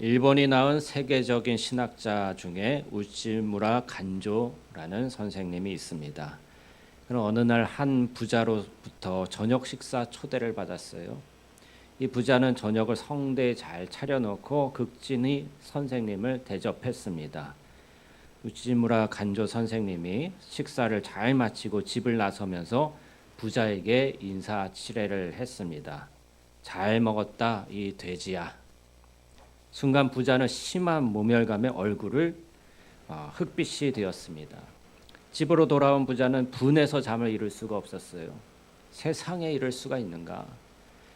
일본이 낳은 세계적인 신학자 중에 우치무라 간조라는 선생님이 있습니다. 그는 어느 날 한 부자로부터 저녁 식사 초대를 받았어요. 이 부자는 저녁을 성대에 잘 차려놓고 극진히 선생님을 대접했습니다. 우치무라 간조 선생님이 식사를 잘 마치고 집을 나서면서 부자에게 인사치레를 했습니다. 잘 먹었다, 이 돼지야. 순간 부자는 심한 모멸감에 얼굴을 흑빛이 되었습니다. 집으로 돌아온 부자는 분해서 잠을 이룰 수가 없었어요. 세상에 이럴 수가 있는가?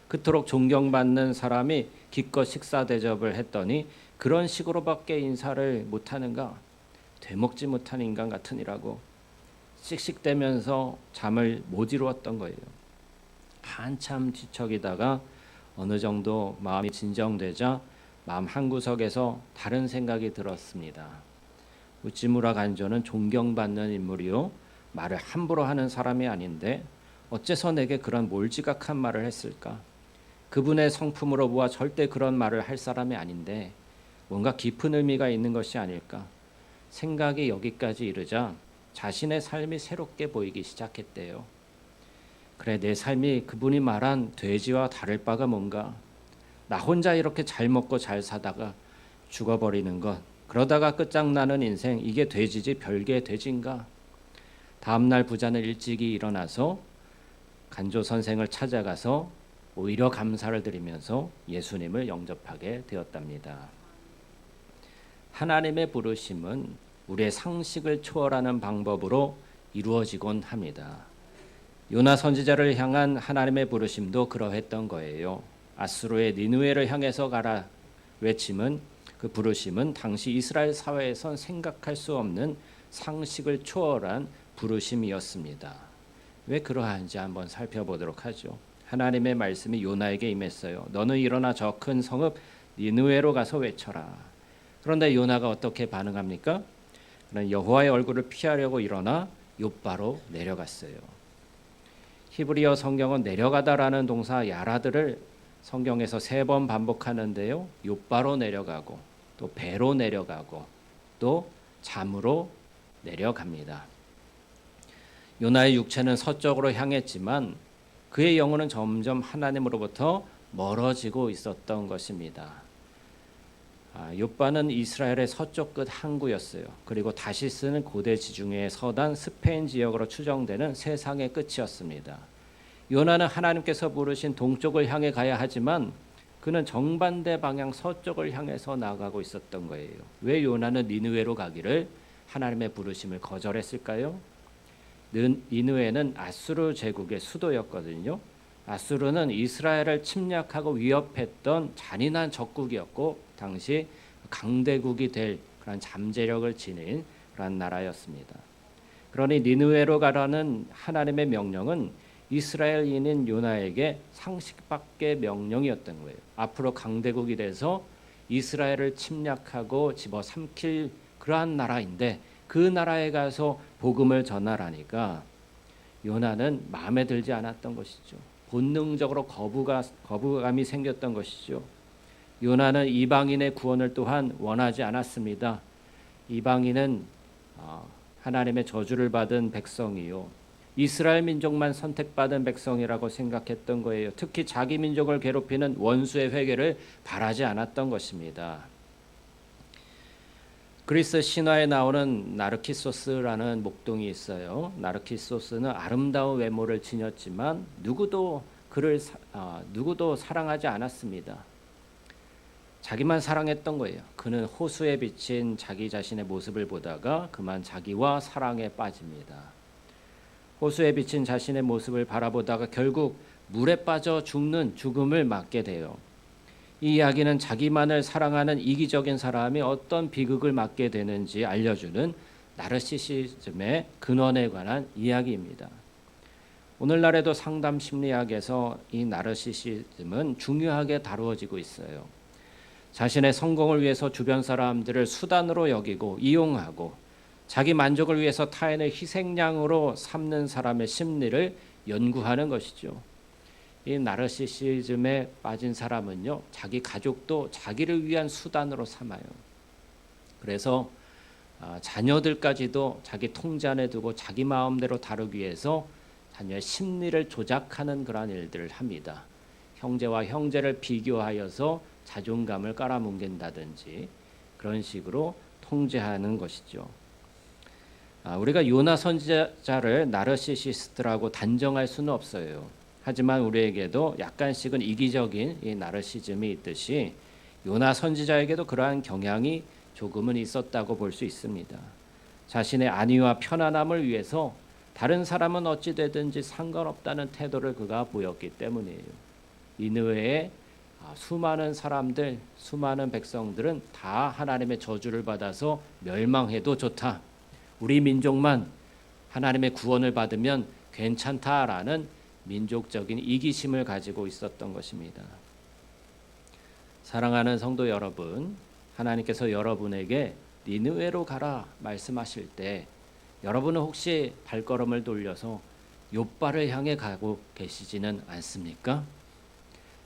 그토록 존경받는 사람이 기껏 식사 대접을 했더니 그런 식으로밖에 인사를 못하는가? 되먹지 못한 인간 같으니라고 씩씩대면서 잠을 못 이루었던 거예요. 한참 뒤척이다가 어느 정도 마음이 진정되자 마음 한구석에서 다른 생각이 들었습니다. 우치무라 간조는 존경받는 인물이요, 말을 함부로 하는 사람이 아닌데 어째서 내게 그런 몰지각한 말을 했을까? 그분의 성품으로 보아 절대 그런 말을 할 사람이 아닌데 뭔가 깊은 의미가 있는 것이 아닐까? 생각이 여기까지 이르자 자신의 삶이 새롭게 보이기 시작했대요. 그래, 내 삶이 그분이 말한 돼지와 다를 바가 뭔가? 나 혼자 이렇게 잘 먹고 잘 사다가 죽어버리는 것, 그러다가 끝장나는 인생, 이게 돼지지 별개 돼지인가? 다음날 부자는 일찍이 일어나서 간조 선생을 찾아가서 오히려 감사를 드리면서 예수님을 영접하게 되었답니다. 하나님의 부르심은 우리의 상식을 초월하는 방법으로 이루어지곤 합니다. 요나 선지자를 향한 하나님의 부르심도 그러했던 거예요. 아수르의 니느웨를 향해서 가라 외침은, 그 부르심은 당시 이스라엘 사회에선 생각할 수 없는 상식을 초월한 부르심이었습니다. 왜 그러한지 한번 살펴보도록 하죠. 하나님의 말씀이 요나에게 임했어요. 너는 일어나 저 큰 성읍 니느웨로 가서 외쳐라. 그런데 요나가 어떻게 반응합니까? 그는 여호와의 얼굴을 피하려고 일어나 욥바로 내려갔어요. 히브리어 성경은 내려가다라는 동사 야라드를 성경에서 3번 반복하는데요. 욥바로 내려가고 또 배로 내려가고 또 잠으로 내려갑니다. 요나의 육체는 서쪽으로 향했지만 그의 영혼은 점점 하나님으로부터 멀어지고 있었던 것입니다. 욥바는 이스라엘의 서쪽 끝 항구였어요. 그리고 다시스는 고대 지중해의 서단 스페인 지역으로 추정되는 세상의 끝이었습니다. 요나는 하나님께서 부르신 동쪽을 향해 가야 하지만 그는 정반대 방향 서쪽을 향해서 나아가고 있었던 거예요. 왜 요나는 니느웨로 가기를 하나님의 부르심을 거절했을까요? 니느웨는 아수르 제국의 수도였거든요. 아수르는 이스라엘을 침략하고 위협했던 잔인한 적국이었고 당시 강대국이 될 그런 잠재력을 지닌 그런 나라였습니다. 그러니 니느웨로 가라는 하나님의 명령은 이스라엘인인 요나에게 상식 밖의 명령이었던 거예요. 앞으로 강대국이 돼서 이스라엘을 침략하고 집어삼킬 그러한 나라인데 그 나라에 가서 복음을 전하라니까 요나는 마음에 들지 않았던 것이죠. 본능적으로 거부감이 생겼던 것이죠. 요나는 이방인의 구원을 또한 원하지 않았습니다. 이방인은 하나님의 저주를 받은 백성이요, 이스라엘 민족만 선택받은 백성이라고 생각했던 거예요. 특히 자기 민족을 괴롭히는 원수의 회개를 바라지 않았던 것입니다. 그리스 신화에 나오는 나르키소스라는 목동이 있어요. 나르키소스는 아름다운 외모를 지녔지만 누구도 사랑하지 않았습니다. 자기만 사랑했던 거예요. 그는 호수에 비친 자기 자신의 모습을 보다가 그만 자기와 사랑에 빠집니다. 호수에 비친 자신의 모습을 바라보다가 결국 물에 빠져 죽는 죽음을 맞게 돼요. 이 이야기는 자기만을 사랑하는 이기적인 사람이 어떤 비극을 맞게 되는지 알려주는 나르시시즘의 근원에 관한 이야기입니다. 오늘날에도 상담 심리학에서 이 나르시시즘은 중요하게 다루어지고 있어요. 자신의 성공을 위해서 주변 사람들을 수단으로 여기고 이용하고 자기 만족을 위해서 타인을 희생양으로 삼는 사람의 심리를 연구하는 것이죠. 이 나르시시즘에 빠진 사람은요, 자기 가족도 자기를 위한 수단으로 삼아요. 그래서 자녀들까지도 자기 통제 안에 두고 자기 마음대로 다루기 위해서 자녀의 심리를 조작하는 그러한 일들을 합니다. 형제와 형제를 비교하여서 자존감을 깔아뭉갠다든지 그런 식으로 통제하는 것이죠. 우리가 요나 선지자를 나르시시스트라고 단정할 수는 없어요. 하지만 우리에게도 약간씩은 이기적인 이 나르시즘이 있듯이 요나 선지자에게도 그러한 경향이 조금은 있었다고 볼 수 있습니다. 자신의 안위와 편안함을 위해서 다른 사람은 어찌 되든지 상관없다는 태도를 그가 보였기 때문이에요. 니느웨의 수많은 사람들, 수많은 백성들은 다 하나님의 저주를 받아서 멸망해도 좋다. 우리 민족만 하나님의 구원을 받으면 괜찮다라는 민족적인 이기심을 가지고 있었던 것입니다. 사랑하는 성도 여러분, 하나님께서 여러분에게 니느웨로 가라 말씀하실 때 여러분은 혹시 발걸음을 돌려서 욥바를 향해 가고 계시지는 않습니까?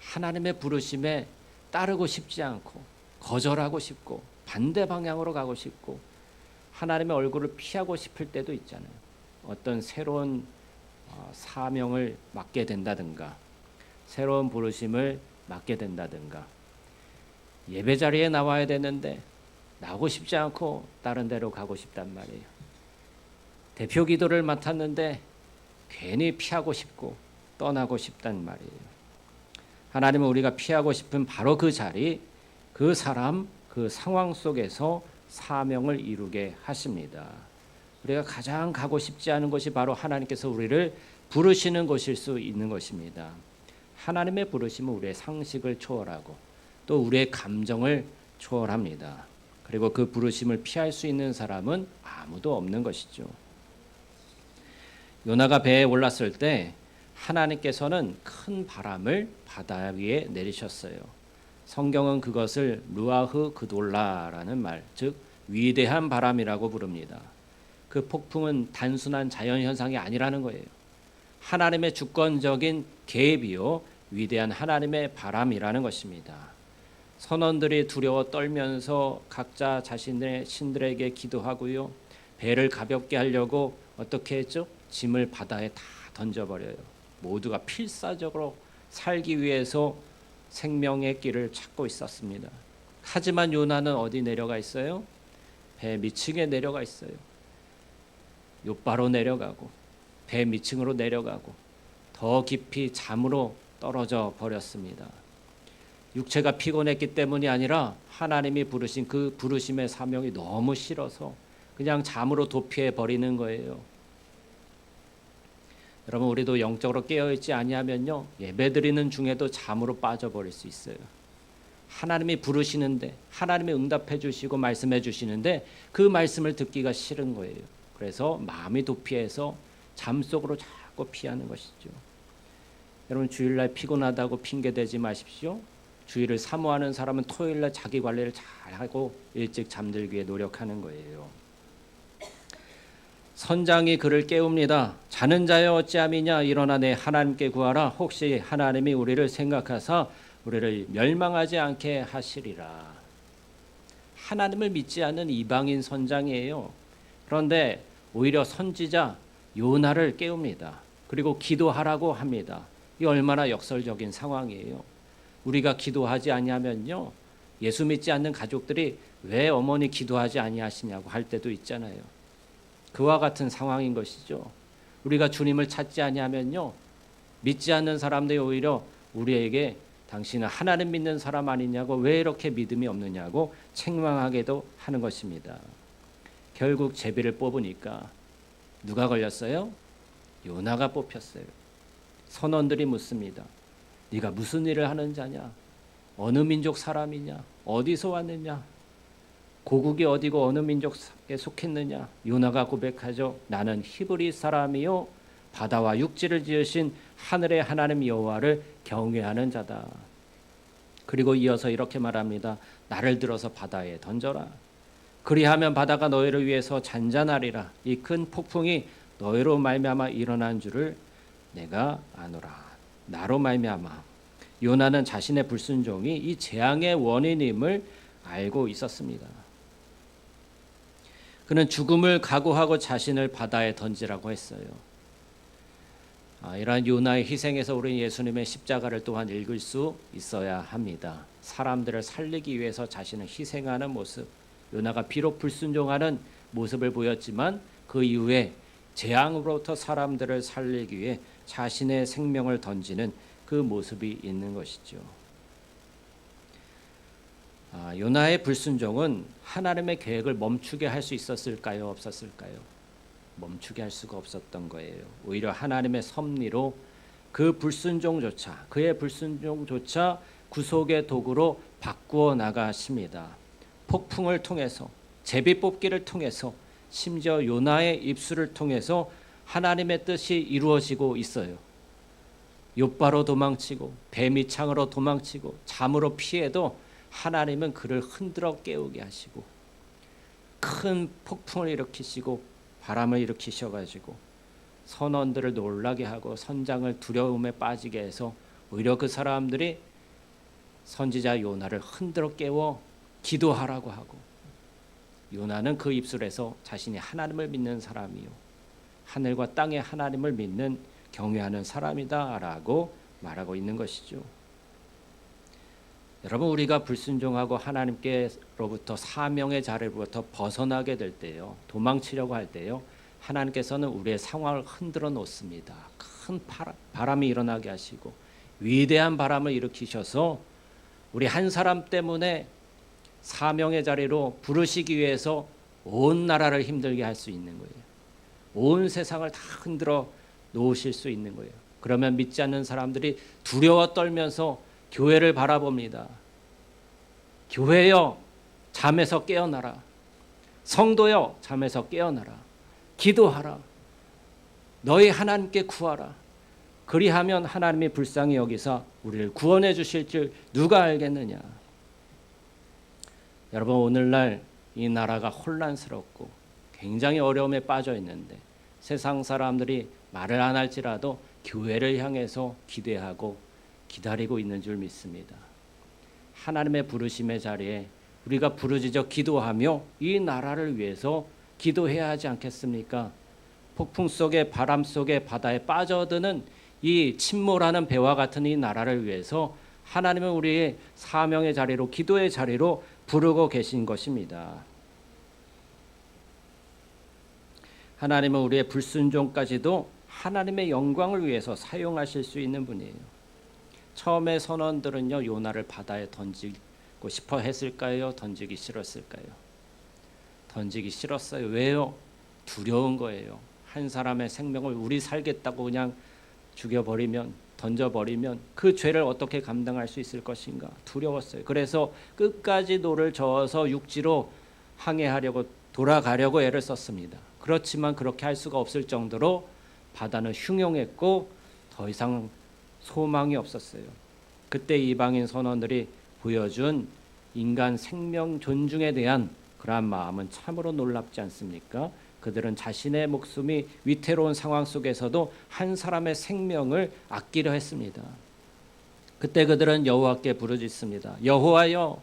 하나님의 부르심에 따르고 싶지 않고 거절하고 싶고 반대 방향으로 가고 싶고 하나님의 얼굴을 피하고 싶을 때도 있잖아요. 어떤 새로운 사명을 맡게 된다든가 새로운 부르심을 맡게 된다든가 예배 자리에 나와야 되는데 나오고 싶지 않고 다른 데로 가고 싶단 말이에요. 대표 기도를 맡았는데 괜히 피하고 싶고 떠나고 싶단 말이에요. 하나님은 우리가 피하고 싶은 바로 그 자리, 그 사람, 그 상황 속에서 사명을 이루게 하십니다. 우리가 가장 가고 싶지 않은 것이 바로 하나님께서 우리를 부르시는 것일 수 있는 것입니다. 하나님의 부르심은 우리의 상식을 초월하고 또 우리의 감정을 초월합니다. 그리고 그 부르심을 피할 수 있는 사람은 아무도 없는 것이죠. 요나가 배에 올랐을 때 하나님께서는 큰 바람을 바다 위에 내리셨어요. 성경은 그것을 루아흐 그돌라라는 말, 즉 위대한 바람이라고 부릅니다. 그 폭풍은 단순한 자연현상이 아니라는 거예요. 하나님의 주권적인 계획이요 위대한 하나님의 바람이라는 것입니다. 선원들이 두려워 떨면서 각자 자신의 신들에게 기도하고요. 배를 가볍게 하려고 어떻게 했죠? 짐을 바다에 다 던져버려요. 모두가 필사적으로 살기 위해서 생명의 길을 찾고 있었습니다. 하지만 요나는 어디 내려가 있어요? 배 밑층에 내려가 있어요. 욥바로 내려가고 배 밑층으로 내려가고 더 깊이 잠으로 떨어져 버렸습니다. 육체가 피곤했기 때문이 아니라 하나님이 부르신 그 부르심의 사명이 너무 싫어서 그냥 잠으로 도피해 버리는 거예요. 여러분 우리도 영적으로 깨어있지 아니하면요 예배드리는 중에도 잠으로 빠져버릴 수 있어요. 하나님이 부르시는데 하나님이 응답해 주시고 말씀해 주시는데 그 말씀을 듣기가 싫은 거예요. 그래서 마음이 도피해서 잠 속으로 자꾸 피하는 것이죠. 여러분 주일날 피곤하다고 핑계대지 마십시오. 주일을 사모하는 사람은 토요일날 자기 관리를 잘하고 일찍 잠들기에 노력하는 거예요. 선장이 그를 깨웁니다. 자는 자여 어찌함이냐 일어나 내 하나님께 구하라. 혹시 하나님이 우리를 생각하사 우리를 멸망하지 않게 하시리라. 하나님을 믿지 않는 이방인 선장이에요. 그런데 오히려 선지자 요나를 깨웁니다. 그리고 기도하라고 합니다. 이 얼마나 역설적인 상황이에요. 우리가 기도하지 아니하면요 예수 믿지 않는 가족들이 왜 어머니 기도하지 아니하시냐고 할 때도 있잖아요. 그와 같은 상황인 것이죠. 우리가 주님을 찾지 아니하면요 믿지 않는 사람들이 오히려 우리에게 당신은 하나님 믿는 사람 아니냐고 왜 이렇게 믿음이 없느냐고 책망하게도 하는 것입니다. 결국 제비를 뽑으니까 누가 걸렸어요? 요나가 뽑혔어요. 선원들이 묻습니다. 네가 무슨 일을 하는 자냐? 어느 민족 사람이냐? 어디서 왔느냐? 고국이 어디고 어느 민족에 속했느냐? 요나가 고백하죠. 나는 히브리 사람이요 바다와 육지를 지으신 하늘의 하나님 여호와를 경외하는 자다. 그리고 이어서 이렇게 말합니다. 나를 들어서 바다에 던져라. 그리하면 바다가 너희를 위해서 잔잔하리라. 이 큰 폭풍이 너희로 말미암아 일어난 줄을 내가 아노라. 나로 말미암아. 요나는 자신의 불순종이 이 재앙의 원인임을 알고 있었습니다. 그는 죽음을 각오하고 자신을 바다에 던지라고 했어요. 이러한 요나의 희생에서 우리는 예수님의 십자가를 또한 읽을 수 있어야 합니다. 사람들을 살리기 위해서 자신을 희생하는 모습. 요나가 비록 불순종하는 모습을 보였지만 그 이후에 재앙으로부터 사람들을 살리기 위해 자신의 생명을 던지는 그 모습이 있는 것이죠. 요나의 불순종은 하나님의 계획을 멈추게 할 수 있었을까요? 없었을까요? 멈추게 할 수가 없었던 거예요. 오히려 하나님의 섭리로 그의 불순종조차 구속의 도구로 바꾸어 나가십니다. 폭풍을 통해서, 제비 뽑기를 통해서, 심지어 요나의 입술을 통해서 하나님의 뜻이 이루어지고 있어요. 욥바로 도망치고 뱀이 창으로 도망치고 잠으로 피해도 하나님은 그를 흔들어 깨우게 하시고 큰 폭풍을 일으키시고 바람을 일으키셔가지고 선원들을 놀라게 하고 선장을 두려움에 빠지게 해서 오히려 그 사람들이 선지자 요나를 흔들어 깨워 기도하라고 하고, 요나는 그 입술에서 자신이 하나님을 믿는 사람이요 하늘과 땅의 하나님을 믿는 경외하는 사람이다라고 말하고 있는 것이죠. 여러분, 우리가 불순종하고 하나님께로부터 사명의 자리로부터 벗어나게 될 때요, 도망치려고 할 때요, 하나님께서는 우리의 상황을 흔들어 놓습니다. 큰 바람이 일어나게 하시고 위대한 바람을 일으키셔서 우리 한 사람 때문에 사명의 자리로 부르시기 위해서 온 나라를 힘들게 할 수 있는 거예요. 온 세상을 다 흔들어 놓으실 수 있는 거예요. 그러면 믿지 않는 사람들이 두려워 떨면서 교회를 바라봅니다. 교회여, 잠에서 깨어나라. 성도여, 잠에서 깨어나라. 기도하라. 너희 하나님께 구하라. 그리하면 하나님이 불쌍히 여기사 우리를 구원해 주실 줄 누가 알겠느냐. 여러분, 오늘날 이 나라가 혼란스럽고 굉장히 어려움에 빠져 있는데 세상 사람들이 말을 안 할지라도 교회를 향해서 기대하고 기다리고 있는 줄 믿습니다. 하나님의 부르심의 자리에 우리가 부르짖어 기도하며 이 나라를 위해서 기도해야 하지 않겠습니까? 폭풍 속에, 바람 속에, 바다에 빠져드는 이 침몰하는 배와 같은 이 나라를 위해서 하나님은 우리의 사명의 자리로, 기도의 자리로 부르고 계신 것입니다. 하나님은 우리의 불순종까지도 하나님의 영광을 위해서 사용하실 수 있는 분이에요. 처음에 선원들은요, 요나를 바다에 던지고 싶어 했을까요? 던지기 싫었을까요? 던지기 싫었어요. 왜요? 두려운 거예요. 한 사람의 생명을 우리 살겠다고 그냥 죽여버리면, 던져버리면 그 죄를 어떻게 감당할 수 있을 것인가 두려웠어요. 그래서 끝까지 노를 저어서 육지로 항해하려고, 돌아가려고 애를 썼습니다. 그렇지만 그렇게 할 수가 없을 정도로 바다는 흉흉했고 더 이상 소망이 없었어요. 그때 이방인 선원들이 보여준 인간 생명 존중에 대한 그러한 마음은 참으로 놀랍지 않습니까? 그들은 자신의 목숨이 위태로운 상황 속에서도 한 사람의 생명을 아끼려 했습니다. 그때 그들은 여호와께 부르짖습니다. 여호와여,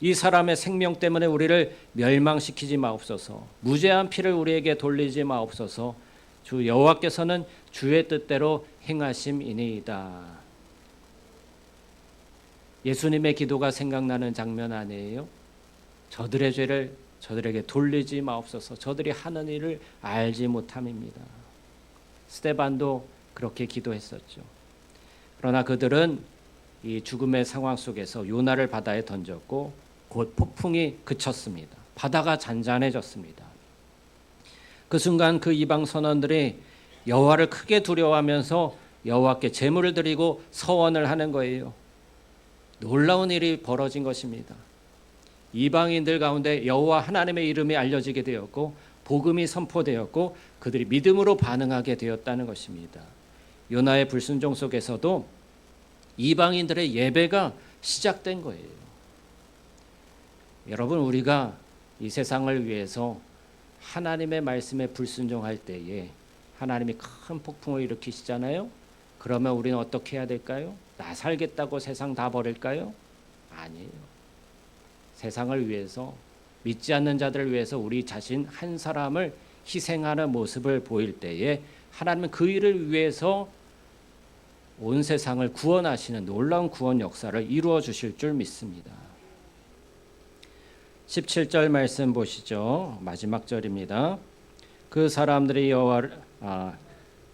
이 사람의 생명 때문에 우리를 멸망시키지 마옵소서. 무죄한 피를 우리에게 돌리지 마옵소서. 주 여호와께서는 주의 뜻대로 행하심이니이다. 예수님의 기도가 생각나는 장면 아니에요? 저들의 죄를 저들에게 돌리지 마옵소서. 저들이 하는 일을 알지 못함입니다. 스데반도 그렇게 기도했었죠. 그러나 그들은 이 죽음의 상황 속에서 요나를 바다에 던졌고 곧 폭풍이 그쳤습니다. 바다가 잔잔해졌습니다. 그 순간 그 이방 선원들이 여호와를 크게 두려워하면서 여호와께 제물을 드리고 서원을 하는 거예요. 놀라운 일이 벌어진 것입니다. 이방인들 가운데 여호와 하나님의 이름이 알려지게 되었고 복음이 선포되었고 그들이 믿음으로 반응하게 되었다는 것입니다. 요나의 불순종 속에서도 이방인들의 예배가 시작된 거예요. 여러분, 우리가 이 세상을 위해서 하나님의 말씀에 불순종할 때에 하나님이 큰 폭풍을 일으키시잖아요. 그러면 우리는 어떻게 해야 될까요? 나 살겠다고 세상 다 버릴까요? 아니에요. 세상을 위해서, 믿지 않는 자들을 위해서 우리 자신 한 사람을 희생하는 모습을 보일 때에 하나님은 그 일을 위해서 온 세상을 구원하시는 놀라운 구원 역사를 이루어 주실 줄 믿습니다. 17절 말씀 보시죠. 마지막 절입니다. 그 사람들이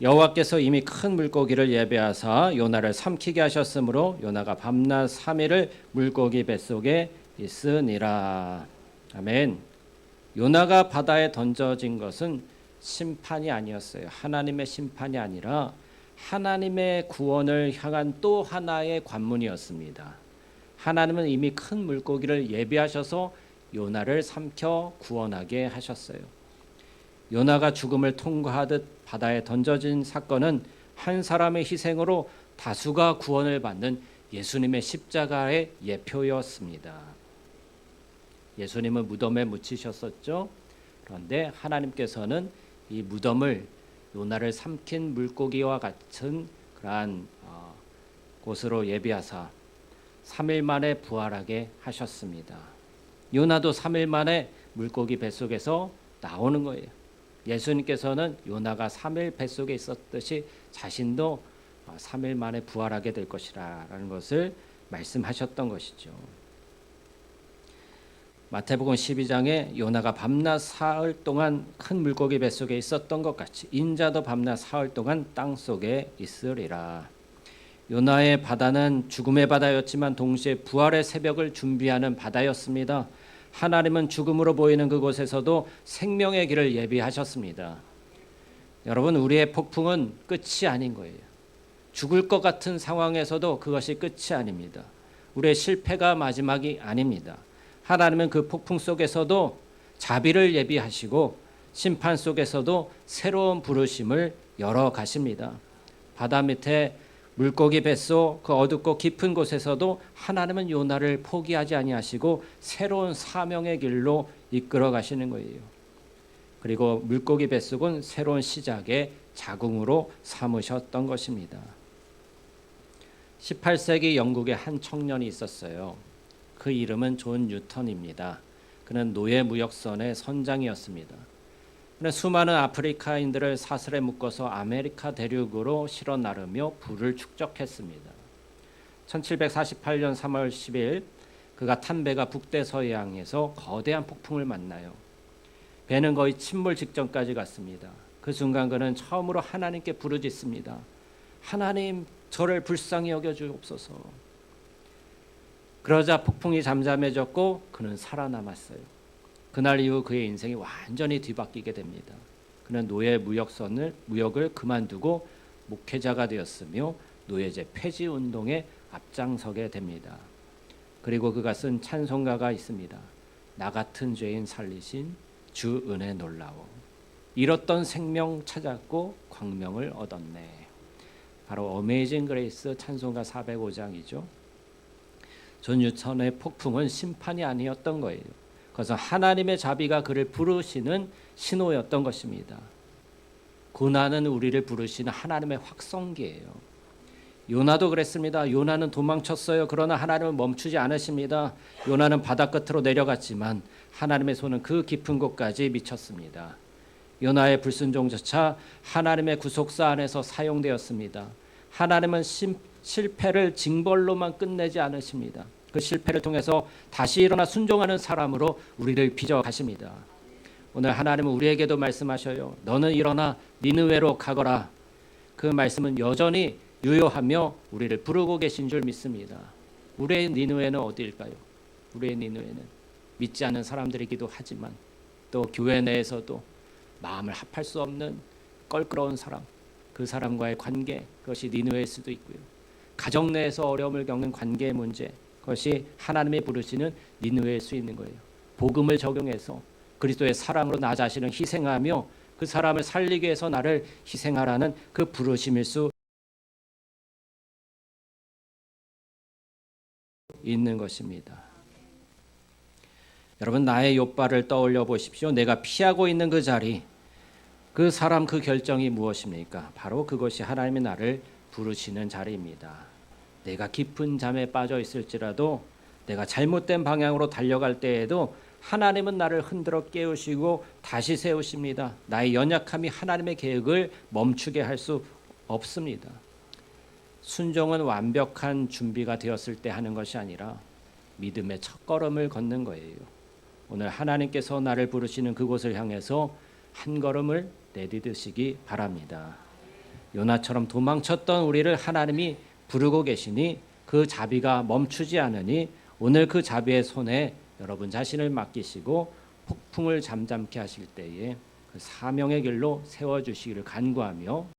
여호와께서 이미 큰 물고기를 예배하사 요나를 삼키게 하셨으므로 요나가 밤낮 3일을 물고기 뱃속에 있으니라. 아멘. 요나가 바다에 던져진 것은 심판이 아니었어요. 하나님의 심판이 아니라 하나님의 구원을 향한 또 하나의 관문이었습니다. 하나님은 이미 큰 물고기를 예비하셔서 요나를 삼켜 구원하게 하셨어요. 요나가 죽음을 통과하듯 바다에 던져진 사건은 한 사람의 희생으로 다수가 구원을 받는 예수님의 십자가의 예표였습니다. 예수님은 무덤에 묻히셨었죠. 그런데 하나님께서는 이 무덤을 요나를 삼킨 물고기와 같은 그러한 곳으로 예비하사 3일 만에 부활하게 하셨습니다. 요나도 3일 만에 물고기 뱃속에서 나오는 거예요. 예수님께서는 요나가 3일 뱃속에 있었듯이 자신도 3일 만에 부활하게 될 것이라는 것을 말씀하셨던 것이죠. 마태복음 12장에 요나가 밤낮 사흘 동안 큰 물고기 뱃속에 있었던 것 같이 인자도 밤낮 사흘 동안 땅속에 있으리라. 요나의 바다는 죽음의 바다였지만 동시에 부활의 새벽을 준비하는 바다였습니다. 하나님은 죽음으로 보이는 그곳에서도 생명의 길을 예비하셨습니다. 여러분, 우리의 폭풍은 끝이 아닌 거예요. 죽을 것 같은 상황에서도 그것이 끝이 아닙니다. 우리의 실패가 마지막이 아닙니다. 하나님은 그 폭풍 속에서도 자비를 예비하시고 심판 속에서도 새로운 부르심을 열어 가십니다. 바다 밑에 물고기 뱃속 그 어둡고 깊은 곳에서도 하나님은 요나를 포기하지 아니하시고 새로운 사명의 길로 이끌어 가시는 거예요. 그리고 물고기 뱃속은 새로운 시작의 자궁으로 삼으셨던 것입니다. 18세기 영국에 한 청년이 있었어요. 그 이름은 존 뉴턴입니다. 그는 노예 무역선의 선장이었습니다. 그는 수많은 아프리카인들을 사슬에 묶어서 아메리카 대륙으로 실어 나르며 부를 축적했습니다. 1748년 3월 10일 그가 탄 배가 북대서양에서 거대한 폭풍을 만나요. 배는 거의 침몰 직전까지 갔습니다. 그 순간 그는 처음으로 하나님께 부르짖습니다. 하나님, 저를 불쌍히 여겨주옵소서. 그러자 폭풍이 잠잠해졌고 그는 살아남았어요. 그날 이후 그의 인생이 완전히 뒤바뀌게 됩니다. 그는 노예 무역을 그만두고 목회자가 되었으며 노예제 폐지 운동에 앞장서게 됩니다. 그리고 그가 쓴 찬송가가 있습니다. 나 같은 죄인 살리신 주 은혜 놀라워. 잃었던 생명 찾았고 광명을 얻었네. 바로 어메이징 그레이스 찬송가 405장이죠. 존 뉴턴의 폭풍은 심판이 아니었던 거예요. 그래서 하나님의 자비가 그를 부르시는 신호였던 것입니다. 고난은 우리를 부르시는 하나님의 확성기예요. 요나도 그랬습니다. 요나는 도망쳤어요. 그러나 하나님은 멈추지 않으십니다. 요나는 바다 끝으로 내려갔지만 하나님의 손은 그 깊은 곳까지 미쳤습니다. 요나의 불순종조차 하나님의 구속사 안에서 사용되었습니다. 하나님은 실패를 징벌로만 끝내지 않으십니다. 그 실패를 통해서 다시 일어나 순종하는 사람으로 우리를 빚어가십니다. 오늘 하나님은 우리에게도 말씀하셔요. 너는 일어나 니느웨로 가거라. 그 말씀은 여전히 유효하며 우리를 부르고 계신 줄 믿습니다. 우리의 니느웨는 어디일까요? 우리의 니느웨는 믿지 않는 사람들이기도 하지만 또 교회 내에서도 마음을 합할 수 없는 껄끄러운 사람, 그 사람과의 관계, 그것이 니느웨일 수도 있고요. 가정 내에서 어려움을 겪는 관계의 문제, 그것이 하나님이 부르시는 니느웨일 수 있는 거예요. 복음을 적용해서 그리스도의 사랑으로 나 자신을 희생하며 그 사람을 살리기 위해서 나를 희생하라는 그 부르심일 수 있는 것입니다. 여러분, 나의 욥발을 떠올려 보십시오. 내가 피하고 있는 그 자리, 그 사람, 그 결정이 무엇입니까? 바로 그것이 하나님이 나를 부르시는 자리입니다. 내가 깊은 잠에 빠져 있을지라도 내가 잘못된 방향으로 달려갈 때에도 하나님은 나를 흔들어 깨우시고 다시 세우십니다. 나의 연약함이 하나님의 계획을 멈추게 할 수 없습니다. 순종은 완벽한 준비가 되었을 때 하는 것이 아니라 믿음의 첫걸음을 걷는 거예요. 오늘 하나님께서 나를 부르시는 그곳을 향해서 한 걸음을 내디디시기 바랍니다. 요나처럼 도망쳤던 우리를 하나님이 부르고 계시니 그 자비가 멈추지 않으니 오늘 그 자비의 손에 여러분 자신을 맡기시고 폭풍을 잠잠케 하실 때에 그 사명의 길로 세워주시기를 간구하며